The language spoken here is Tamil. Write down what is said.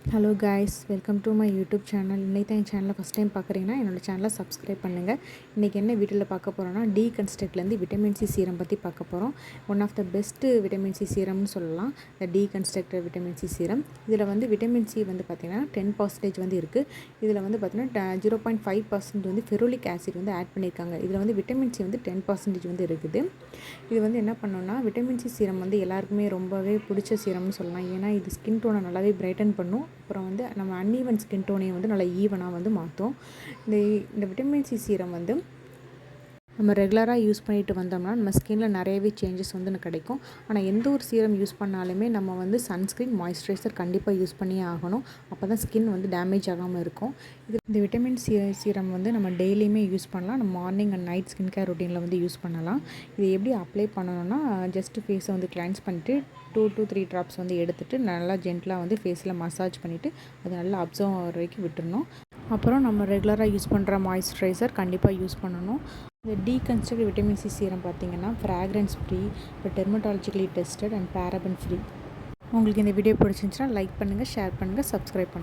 Hello guys, welcome to my YouTube channel. இன்றைக்கி தான் என் சேனலை ஃபஸ்ட் டைம் பார்க்குறீங்கன்னா என்னோடய சேனலை சப்ஸ்கிரைப் பண்ணுங்கள். இன்றைக்கி என்ன வீடியோவில் பார்க்க போகிறோன்னா டீகன்ஸ்ட்ரக்ட்லேருந்து விட்டமின் சி சீரம் பற்றி பார்க்க போகிறோம். One of the best vitamin C சீரம்னு சொல்லலாம் இந்த டீகன்ஸ்ட்ரக்டர் விட்டமின் சி சீரம். இதில் வந்து விட்டமின் சி வந்து பார்த்திங்கன்னா 10% வந்து இருக்குது. இதில் வந்து பார்த்திங்கன்னா 0.5% வந்து ஃபெரோலிக் ஆசிட் வந்து ஆட் பண்ணியிருக்காங்க. இதில் வந்து விட்டமின் சி வந்து 10% வந்து இருக்குது. இது வந்து என்ன பண்ணோன்னா விட்டமின் சி சீரம் வந்து எல்லாருக்குமே ரொம்பவே பிடிச்ச சீரம்னு சொல்லலாம். ஏன்னா இது ஸ்கின் டோனை நல்லாவே பிரைட்டன் பண்ணும். அப்புறம் வந்து நம்ம அன்ஈவன் ஸ்கின் டோனையும் வந்து நல்லா ஈவனாக வந்து மாற்றும். இந்த விட்டமின் சி சீரம் வந்து நம்ம ரெகுலராக யூஸ் பண்ணிட்டு வந்தோம்னா நம்ம ஸ்கின்னில் நிறையவே சேஞ்சஸ் வந்து கிடைக்கும். ஆனால் எந்த ஒரு சீரம் யூஸ் பண்ணாலுமே நம்ம வந்து சன்ஸ்க்ரீன், மாய்ஸ்சரைசர் கண்டிப்பாக யூஸ் பண்ணியே ஆகணும். அப்போ தான் ஸ்கின் வந்து டேமேஜ் ஆகாமல் இருக்கும். இந்த விட்டமின் சி சீரம் வந்து நம்ம டெய்லியுமே யூஸ் பண்ணலாம். நம்ம morning and night skin care ரொட்டீனில் வந்து யூஸ் பண்ணலாம். இது எப்படி அப்ளை பண்ணணும்னா ஜஸ்ட்டு ஃபேஸை வந்து கிளென்ஸ் பண்ணிவிட்டு 2 to 3 ட்ராப்ஸ் வந்து எடுத்துகிட்டு நல்லா ஜென்டலாக வந்து ஃபேஸில் மசாஜ் பண்ணிவிட்டு அது நல்லா அப்சர்வ் ஆகிற வரைக்கும் விட்டுறணும். அப்புறம் நம்ம ரெகுலராக யூஸ் பண்ணுற மாய்ஸ்சரைசர் கண்டிப்பாக யூஸ் பண்ணணும். இந்த டீகன்ஸ்ட்ரக்ட் விட்டமின் சி சீரம் பார்த்திங்கன்னா ஃப்ராக்ரன்ஸ் ஃப்ரீ, இப்போ dermatologically tested and paraben free. உங்களுக்கு இந்த வீடியோ பிடிச்சிருந்துச்சுன்னா லைக் பண்ணுங்கள், ஷேர் பண்ணுங்கள், சப்ஸ்கிரைப் பண்ணுங்கள்.